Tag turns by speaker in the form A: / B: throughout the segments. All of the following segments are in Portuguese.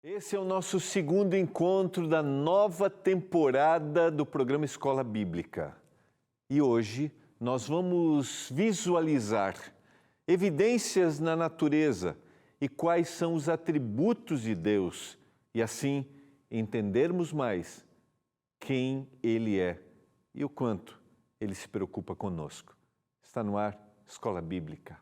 A: Esse é o nosso segundo encontro da nova temporada do programa Escola Bíblica. E hoje nós vamos visualizar evidências na natureza e quais são os atributos de Deus e assim entendermos mais quem Ele é e o quanto Ele se preocupa conosco. Está no ar Escola Bíblica.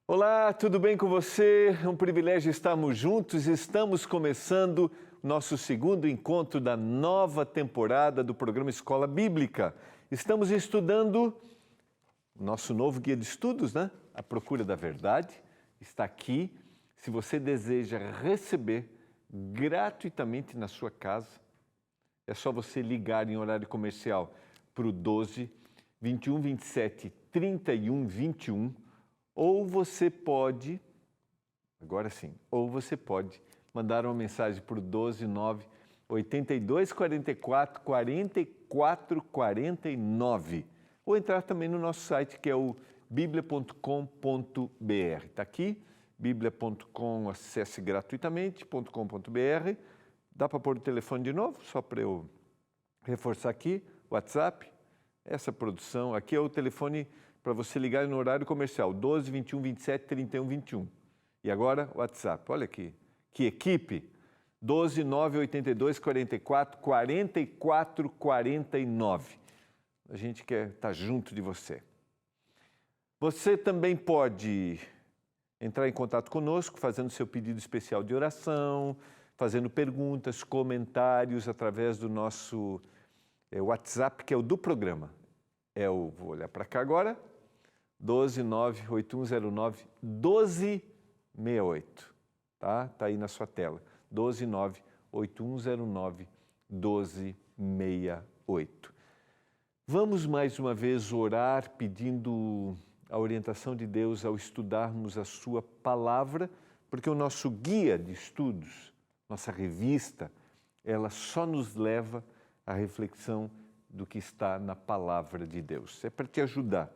A: Olá, tudo bem com você? É um privilégio estarmos juntos. Estamos começando nosso segundo encontro da nova temporada do programa Escola Bíblica. Estamos estudando o nosso novo guia de estudos, né? A Procura da Verdade. Está aqui. Se você deseja receber gratuitamente na sua casa, é só você ligar em horário comercial para o 12 21 27 31 21. Ou você pode, agora sim, mandar uma mensagem para o 129 82 44 44 49. Ou entrar também no nosso site, que é o biblia.com.br. Está aqui, biblia.com, acesse gratuitamente.com.br. Dá para pôr o telefone de novo, só para eu reforçar aqui, WhatsApp. Essa produção, aqui é o telefone para você ligar no horário comercial, 12 21 27 31 21. E agora, WhatsApp. Olha aqui, que equipe, 12 9 82 44 44 49. A gente quer estar junto de você. Você também pode entrar em contato conosco, fazendo seu pedido especial de oração, fazendo perguntas, comentários através do nosso WhatsApp, que é o do programa. Vou olhar para cá agora, 12981091268, tá? Tá aí na sua tela, 12981091268. Vamos mais uma vez orar pedindo a orientação de Deus ao estudarmos a sua palavra, porque o nosso guia de estudos, nossa revista, ela só nos leva à reflexão do que está na palavra de Deus. É para te ajudar,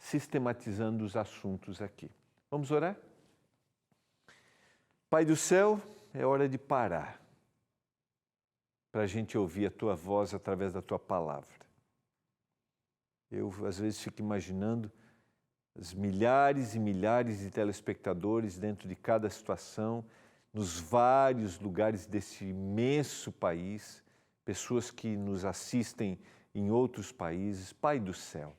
A: sistematizando os assuntos aqui. Vamos orar? Pai do céu, é hora de parar para a gente ouvir a Tua voz através da Tua palavra. Eu, às vezes, fico imaginando as milhares e milhares de telespectadores dentro de cada situação, nos vários lugares desse imenso país, pessoas que nos assistem em outros países. Pai do céu,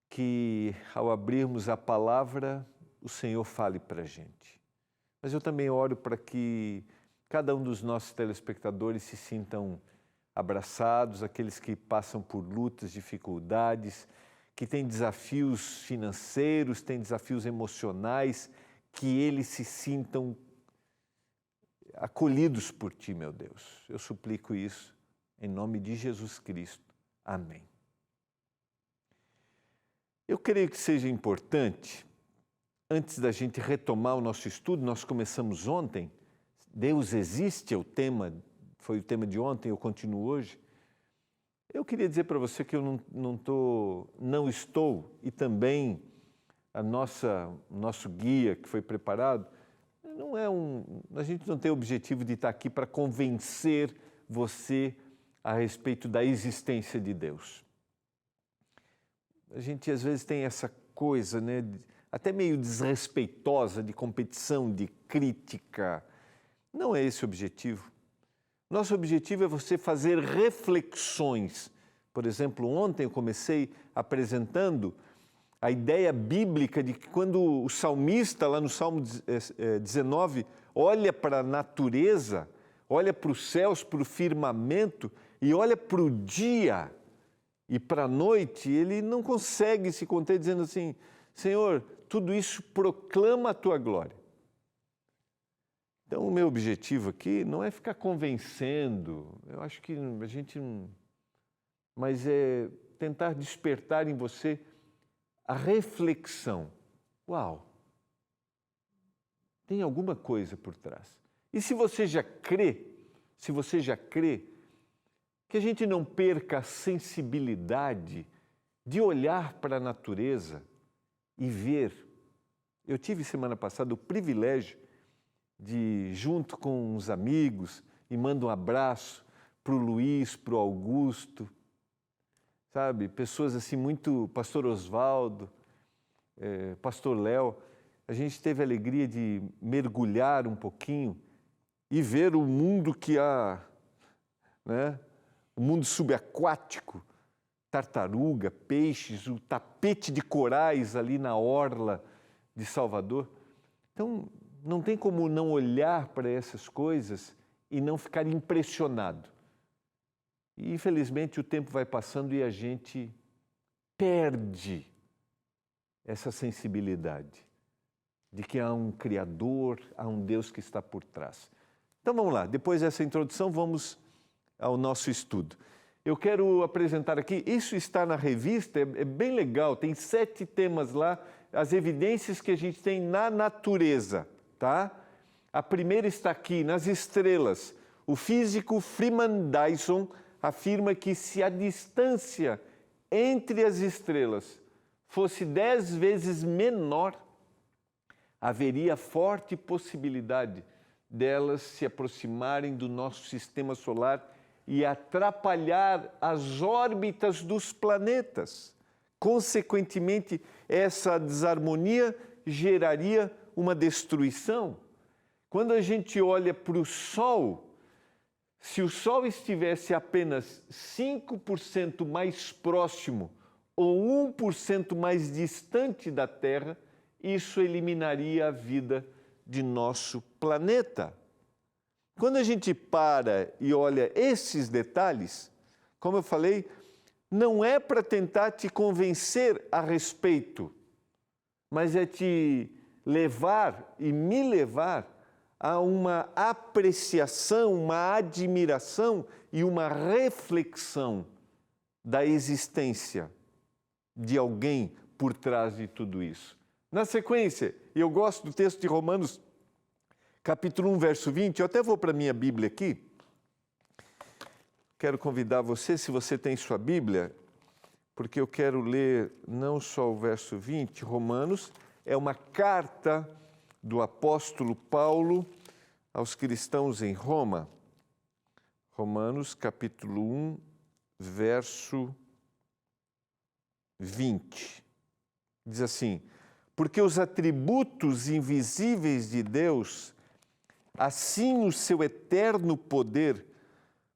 A: que ao abrirmos a palavra, o Senhor fale para a gente. Mas eu também oro para que cada um dos nossos telespectadores se sintam abraçados, aqueles que passam por lutas, dificuldades, que têm desafios financeiros, têm desafios emocionais, que eles se sintam acolhidos por Ti, meu Deus. Eu suplico isso em nome de Jesus Cristo. Amém. Eu creio que seja importante, antes da gente retomar o nosso estudo, nós começamos ontem, Deus existe, foi o tema de ontem, eu continuo hoje. Eu queria dizer para você que eu não estou, e também nosso guia que foi preparado, a gente não tem o objetivo de estar aqui para convencer você a respeito da existência de Deus. A gente às vezes tem essa coisa, né, até meio desrespeitosa de competição, de crítica. Não é esse o objetivo. Nosso objetivo é você fazer reflexões. Por exemplo, ontem eu comecei apresentando a ideia bíblica de que quando o salmista, lá no Salmo 19, olha para a natureza, olha para os céus, para o firmamento e olha para o dia, E para a noite ele não consegue se conter dizendo assim, Senhor, tudo isso proclama a tua glória. Então o meu objetivo aqui não é ficar convencendo, eu acho que a gente não... Mas é tentar despertar em você a reflexão. Uau! Tem alguma coisa por trás. E se você já crê, que a gente não perca a sensibilidade de olhar para a natureza e ver. Eu tive semana passada o privilégio de, junto com uns amigos, e mando um abraço para o Luiz, para o Augusto, sabe? Pessoas assim muito, Pastor Osvaldo, Pastor Léo, a gente teve a alegria de mergulhar um pouquinho e ver o mundo que há, né? O mundo subaquático, tartaruga, peixes, o tapete de corais ali na orla de Salvador. Então, não tem como não olhar para essas coisas e não ficar impressionado. E, infelizmente, o tempo vai passando e a gente perde essa sensibilidade de que há um Criador, há um Deus que está por trás. Então, vamos lá. Depois dessa introdução, vamos ao nosso estudo. Eu quero apresentar aqui, isso está na revista, é bem legal, tem 7 temas lá, as evidências que a gente tem na natureza, tá? A primeira está aqui, nas estrelas. O físico Freeman Dyson afirma que se a distância entre as estrelas fosse 10 vezes menor, haveria forte possibilidade delas se aproximarem do nosso sistema solar e atrapalhar as órbitas dos planetas. Consequentemente, essa desarmonia geraria uma destruição. Quando a gente olha para o Sol, se o Sol estivesse apenas 5% mais próximo ou 1% mais distante da Terra, isso eliminaria a vida de nosso planeta. Quando a gente para e olha esses detalhes, como eu falei, não é para tentar te convencer a respeito, mas é te levar e me levar a uma apreciação, uma admiração e uma reflexão da existência de alguém por trás de tudo isso. Na sequência, eu gosto do texto de Romanos, capítulo 1, verso 20, eu até vou para a minha Bíblia aqui. Quero convidar você, se você tem sua Bíblia, porque eu quero ler não só o verso 20, Romanos, é uma carta do apóstolo Paulo aos cristãos em Roma. Romanos, capítulo 1, verso 20. Diz assim: porque os atributos invisíveis de Deus, assim o seu eterno poder,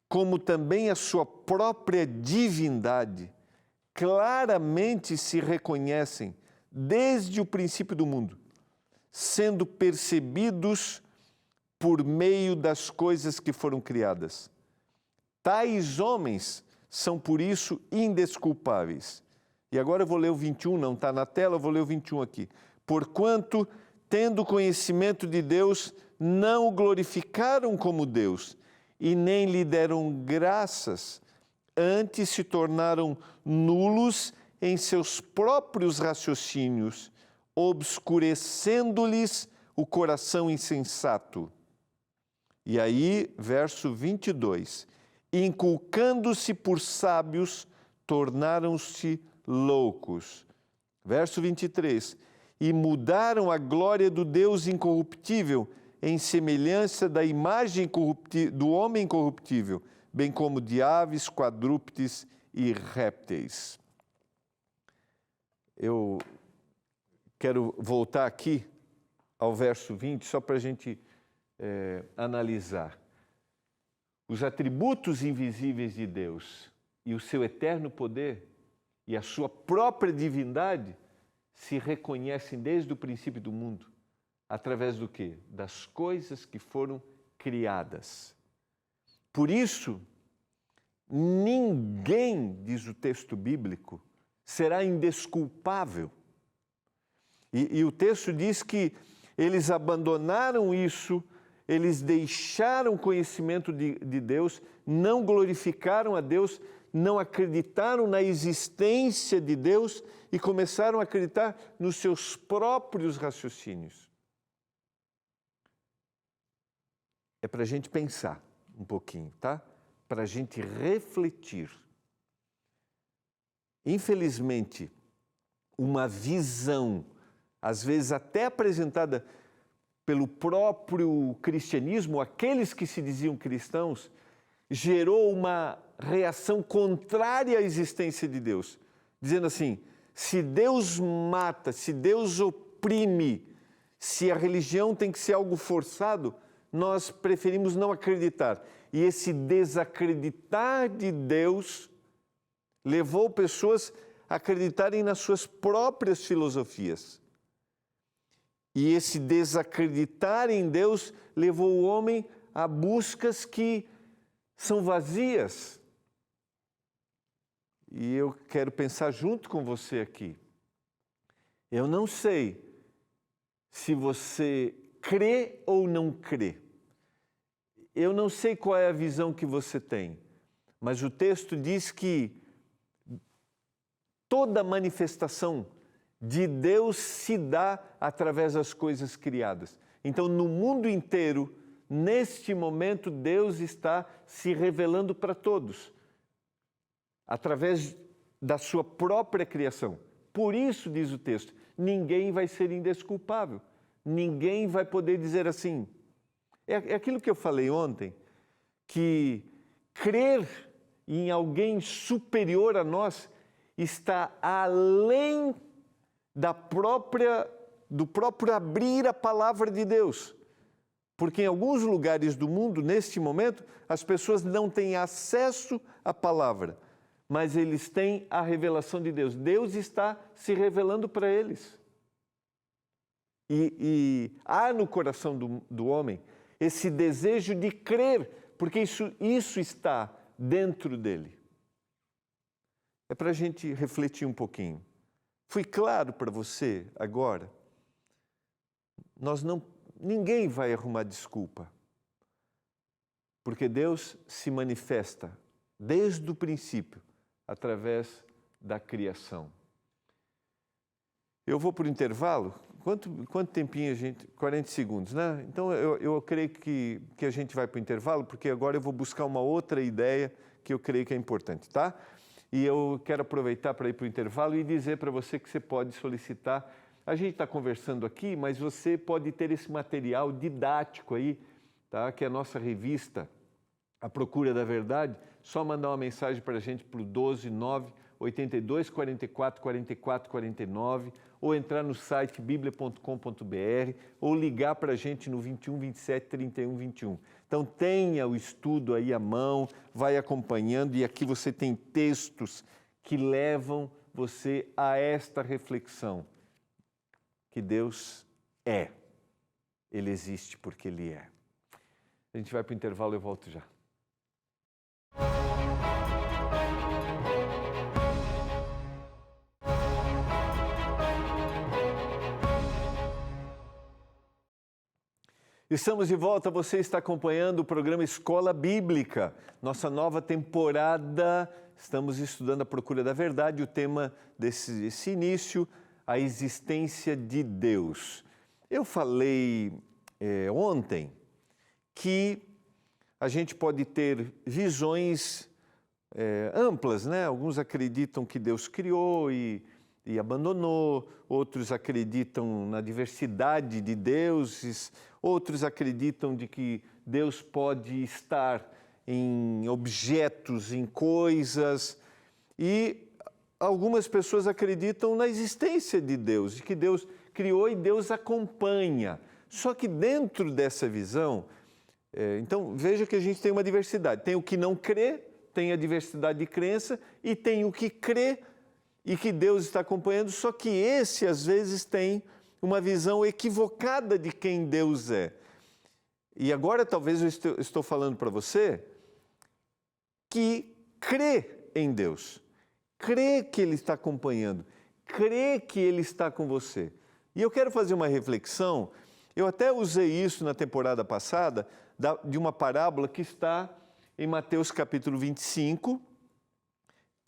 A: como também a sua própria divindade, claramente se reconhecem desde o princípio do mundo, sendo percebidos por meio das coisas que foram criadas. Tais homens são, por isso, indesculpáveis. E agora eu vou ler o 21, não está na tela, eu vou ler o 21 aqui. Porquanto, tendo conhecimento de Deus, não o glorificaram como Deus, e nem lhe deram graças, antes se tornaram nulos em seus próprios raciocínios, obscurecendo-lhes o coração insensato. E aí, verso 22, inculcando-se por sábios, tornaram-se loucos. Verso 23, e mudaram a glória do Deus incorruptível em semelhança da imagem do homem corruptível, bem como de aves, quadrúpedes e répteis. Eu quero voltar aqui ao verso 20, só para a gente analisar. Os atributos invisíveis de Deus e o seu eterno poder e a sua própria divindade se reconhecem desde o princípio do mundo. Através do quê? Das coisas que foram criadas. Por isso, ninguém, diz o texto bíblico, será indesculpável. E o texto diz que eles abandonaram isso, eles deixaram o conhecimento de Deus, não glorificaram a Deus, não acreditaram na existência de Deus e começaram a acreditar nos seus próprios raciocínios. É para a gente pensar um pouquinho, tá? Para a gente refletir. Infelizmente, uma visão, às vezes até apresentada pelo próprio cristianismo, aqueles que se diziam cristãos, gerou uma reação contrária à existência de Deus, dizendo assim: se Deus mata, se Deus oprime, se a religião tem que ser algo forçado, nós preferimos não acreditar. E esse desacreditar de Deus levou pessoas a acreditarem nas suas próprias filosofias. E esse desacreditar em Deus levou o homem a buscas que são vazias. E eu quero pensar junto com você aqui. Eu não sei se você crê ou não crê. Eu não sei qual é a visão que você tem, mas o texto diz que toda manifestação de Deus se dá através das coisas criadas. Então, no mundo inteiro, neste momento, Deus está se revelando para todos, através da sua própria criação. Por isso, diz o texto, ninguém vai ser indesculpável. Ninguém vai poder dizer assim. É aquilo que eu falei ontem, que crer em alguém superior a nós está além do próprio abrir a palavra de Deus. Porque em alguns lugares do mundo, neste momento, as pessoas não têm acesso à palavra, mas eles têm a revelação de Deus. Deus está se revelando para eles. E há no coração do homem esse desejo de crer, porque isso está dentro dele. É para a gente refletir um pouquinho. Foi claro para você agora? Ninguém vai arrumar desculpa, porque Deus se manifesta desde o princípio, através da criação. Eu vou para o intervalo. Quanto tempinho a gente? 40 segundos, né? Então eu creio que a gente vai para o intervalo, porque agora eu vou buscar uma outra ideia que eu creio que é importante, tá? E eu quero aproveitar para ir para o intervalo e dizer para você que você pode solicitar. A gente está conversando aqui, mas você pode ter esse material didático aí, tá? Que é a nossa revista, A Procura da Verdade. Só mandar uma mensagem para a gente para o 12982 44 44 49, ou entrar no site biblia.com.br, ou ligar para a gente no 21 27 31 21. Então tenha o estudo aí à mão, vai acompanhando, e aqui você tem textos que levam você a esta reflexão, que Deus é, Ele existe porque Ele é. A gente vai para o intervalo e eu volto já. Estamos de volta, você está acompanhando o programa Escola Bíblica, nossa nova temporada. Estamos estudando a procura da verdade, o tema desse início, a existência de Deus. Eu falei ontem que a gente pode ter visões amplas, né? Alguns acreditam que Deus criou e abandonou, outros acreditam na diversidade de deuses, outros acreditam de que Deus pode estar em objetos, em coisas, e algumas pessoas acreditam na existência de Deus, de que Deus criou e Deus acompanha. Só que dentro dessa visão, então veja que a gente tem uma diversidade. Tem o que não crê, tem a diversidade de crença, e tem o que crê e que Deus está acompanhando, só que esse às vezes tem uma visão equivocada de quem Deus é. E agora talvez eu estou falando para você que crê em Deus, crê que Ele está acompanhando, crê que Ele está com você. E eu quero fazer uma reflexão, eu até usei isso na temporada passada, de uma parábola que está em Mateus capítulo 25.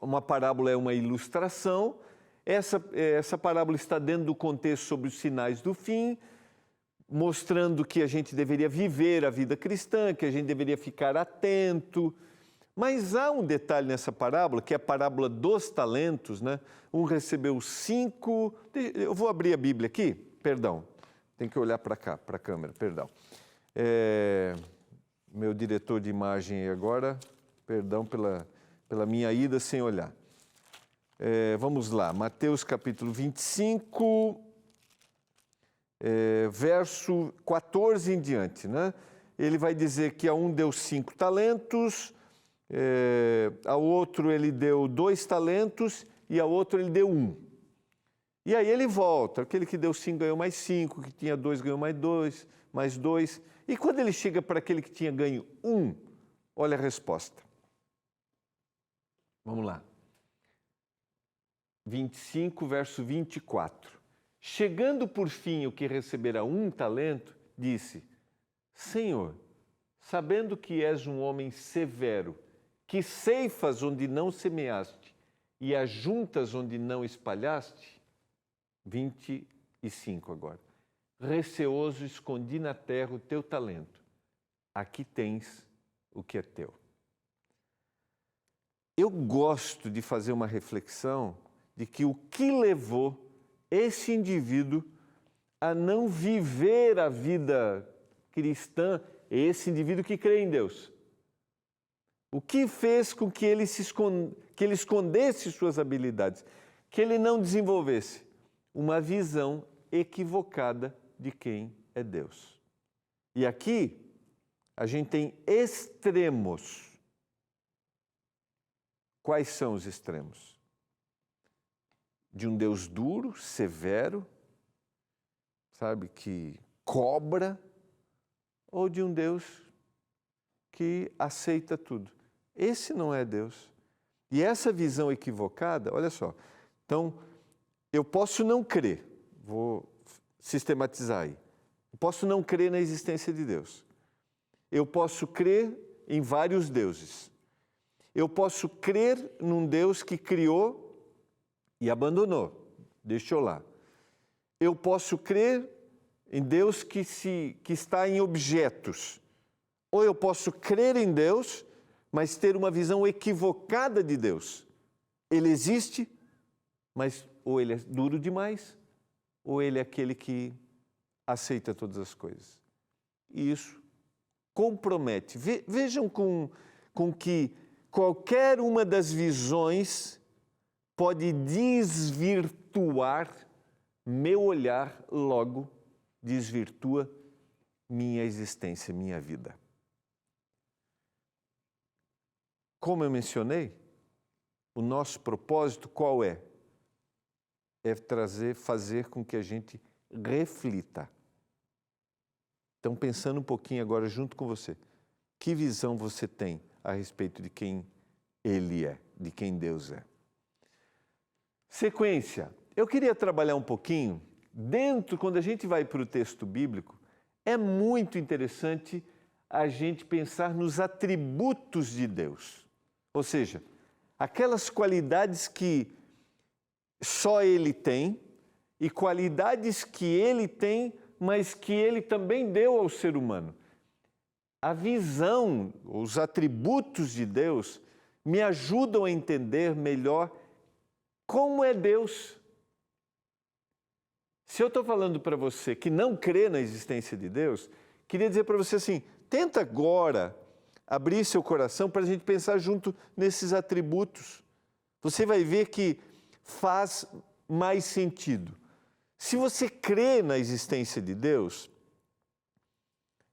A: Uma parábola é uma ilustração, essa parábola está dentro do contexto sobre os sinais do fim, mostrando que a gente deveria viver a vida cristã, que a gente deveria ficar atento. Mas há um detalhe nessa parábola, que é a parábola dos talentos, né? Um recebeu 5... Eu vou abrir a Bíblia aqui, perdão, tem que olhar para cá, para a câmera, perdão. Meu diretor de imagem agora, perdão pela minha ida sem olhar. Vamos lá, Mateus capítulo 25... verso 14 em diante, né? Ele vai dizer que a um deu 5 talentos, ao outro ele deu 2 talentos e ao outro ele deu 1. E aí ele volta, aquele que deu 5 ganhou mais 5, que tinha 2 ganhou mais 2. E quando ele chega para aquele que tinha ganho 1, olha a resposta. Vamos lá. 25, verso 24. Chegando por fim o que recebera 1 talento, disse: Senhor, sabendo que és um homem severo, que ceifas onde não semeaste e ajuntas onde não espalhaste, 25 agora, receoso escondi na terra o teu talento, aqui tens o que é teu. Eu gosto de fazer uma reflexão de que o que levou esse indivíduo a não viver a vida cristã, esse indivíduo que crê em Deus. O que fez com que ele escondesse suas habilidades, que ele não desenvolvesse uma visão equivocada de quem é Deus. E aqui a gente tem extremos. Quais são os extremos? De um Deus duro, severo, sabe, que cobra, ou de um Deus que aceita tudo. Esse não é Deus. E essa visão equivocada, olha só, então, eu posso não crer, vou sistematizar aí, eu posso não crer na existência de Deus. Eu posso crer em vários deuses. Eu posso crer num Deus que criou e abandonou, deixou lá. Eu posso crer em Deus que está em objetos. Ou eu posso crer em Deus, mas ter uma visão equivocada de Deus. Ele existe, mas ou ele é duro demais, ou ele é aquele que aceita todas as coisas. E isso compromete. Vejam com que qualquer uma das visões pode desvirtuar meu olhar, logo desvirtua minha existência, minha vida. Como eu mencionei, o nosso propósito qual é? É fazer com que a gente reflita. Então, pensando um pouquinho agora junto com você, que visão você tem a respeito de quem Ele é, de quem Deus é? Sequência. Eu queria trabalhar um pouquinho quando a gente vai para o texto bíblico, é muito interessante a gente pensar nos atributos de Deus. Ou seja, aquelas qualidades que só Ele tem e qualidades que Ele tem, mas que Ele também deu ao ser humano. A visão, os atributos de Deus me ajudam a entender melhor como é Deus. Se eu estou falando para você que não crê na existência de Deus, queria dizer para você assim, tenta agora abrir seu coração para a gente pensar junto nesses atributos. Você vai ver que faz mais sentido. Se você crê na existência de Deus,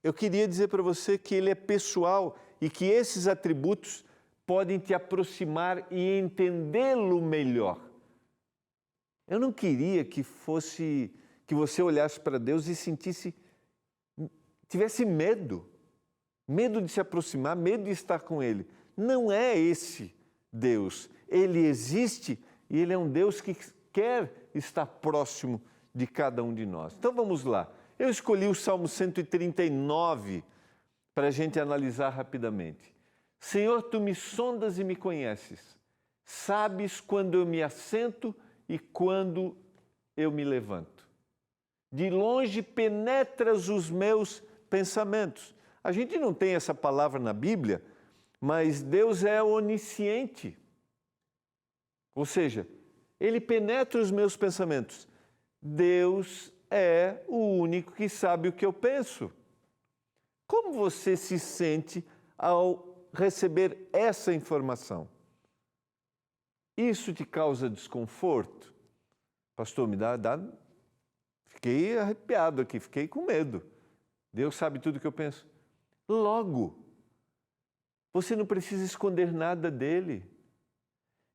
A: eu queria dizer para você que Ele é pessoal e que esses atributos podem te aproximar e entendê-lo melhor. Eu não queria que você olhasse para Deus e tivesse medo de se aproximar, medo de estar com Ele. Não é esse Deus. Ele existe e Ele é um Deus que quer estar próximo de cada um de nós. Então vamos lá. Eu escolhi o Salmo 139 para a gente analisar rapidamente. Senhor, Tu me sondas e me conheces. Sabes quando eu me assento e quando eu me levanto. De longe penetras os meus pensamentos. A gente não tem essa palavra na Bíblia, mas Deus é onisciente. Ou seja, Ele penetra os meus pensamentos. Deus é o único que sabe o que eu penso. Como você se sente ao receber essa informação? Isso te causa desconforto? Pastor, fiquei arrepiado aqui, fiquei com medo. Deus sabe tudo o que eu penso. Logo, você não precisa esconder nada dele.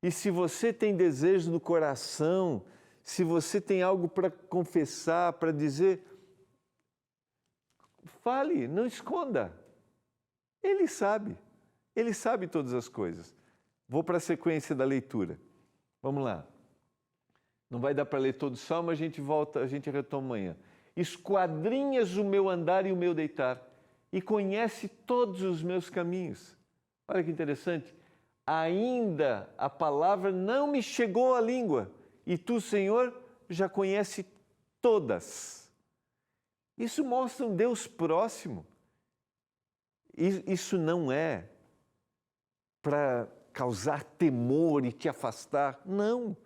A: E se você tem desejo no coração, se você tem algo para confessar, para dizer, fale, não esconda. Ele sabe todas as coisas. Vou para a sequência da leitura. Vamos lá. Não vai dar para ler todo o salmo, a gente retoma amanhã. Esquadrinhas o meu andar e o meu deitar, e conhece todos os meus caminhos. Olha que interessante. Ainda a palavra não me chegou à língua, e tu, Senhor, já conhece todas. Isso mostra um Deus próximo. Isso não é para causar temor e te afastar. Não.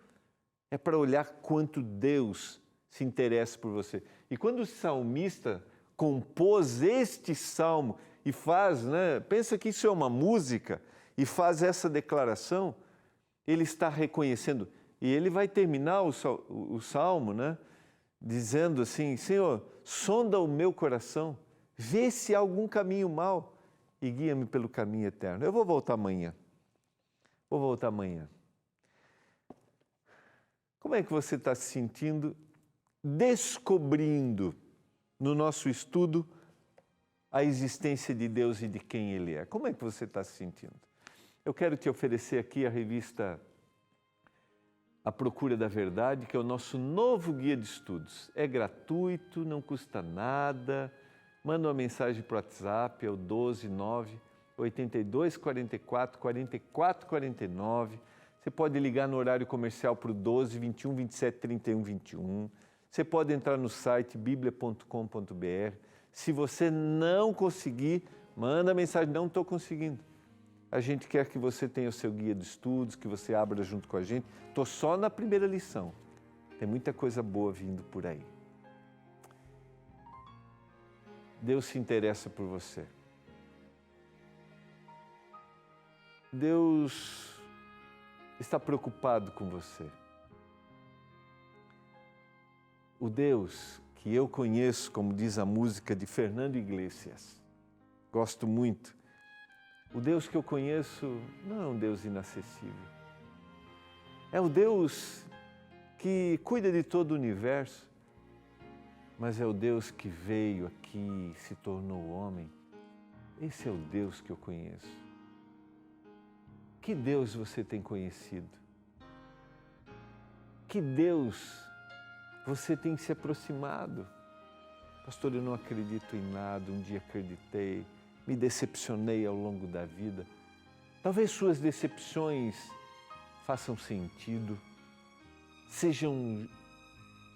A: É para olhar quanto Deus se interessa por você. E quando o salmista compôs este salmo e faz, pensa que isso é uma música e faz essa declaração, ele está reconhecendo. E ele vai terminar o salmo, dizendo assim, Senhor, sonda o meu coração, vê se há algum caminho mau e guia-me pelo caminho eterno. Eu vou voltar amanhã. Como é que você está se sentindo descobrindo no nosso estudo a existência de Deus e de quem Ele é? Como é que você está se sentindo? Eu quero te oferecer aqui a revista A Procura da Verdade, que é o nosso novo guia de estudos. É gratuito, não custa nada. Manda uma mensagem para o WhatsApp, é o 129-8244-4449. Você pode ligar no horário comercial para o 12 21 27 31 21. Você pode entrar no site biblia.com.br. Se você não conseguir, manda mensagem, não estou conseguindo. A gente quer que você tenha o seu guia de estudos, que você abra junto com a gente. Estou só na primeira lição. Tem muita coisa boa vindo por aí. Deus se interessa por você. Deus está preocupado com você. O Deus que eu conheço, como diz a música de Fernando Iglesias, gosto muito. O Deus que eu conheço não é um Deus inacessível. É o Deus que cuida de todo o universo, mas é o Deus que veio aqui, se tornou homem. Esse é o Deus que eu conheço. Que Deus você tem conhecido? Que Deus você tem se aproximado? Pastor, eu não acredito em nada, um dia acreditei, me decepcionei ao longo da vida. Talvez suas decepções façam sentido, sejam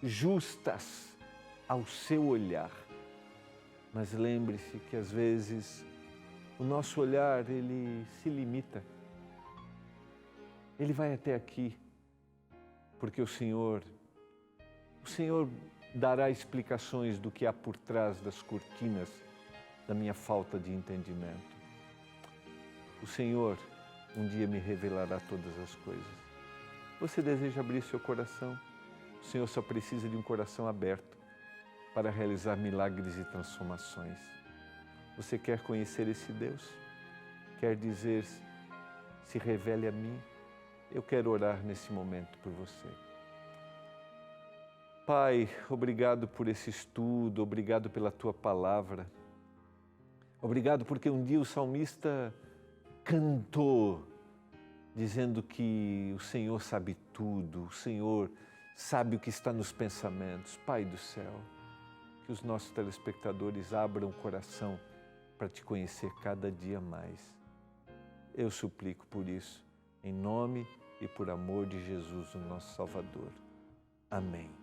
A: justas ao seu olhar. Mas lembre-se que às vezes o nosso olhar, ele se limita. Ele vai até aqui, porque o Senhor dará explicações do que há por trás das cortinas da minha falta de entendimento. O Senhor um dia me revelará todas as coisas. Você deseja abrir seu coração? O Senhor só precisa de um coração aberto para realizar milagres e transformações. Você quer conhecer esse Deus? Quer dizer, se revele a mim? Eu quero orar nesse momento por você. Pai, obrigado por esse estudo, obrigado pela Tua palavra. Obrigado porque um dia o salmista cantou dizendo que o Senhor sabe tudo, o Senhor sabe o que está nos pensamentos. Pai do céu, que os nossos telespectadores abram o coração para Te conhecer cada dia mais. Eu suplico por isso, em nome e por amor de Jesus, o nosso Salvador. Amém.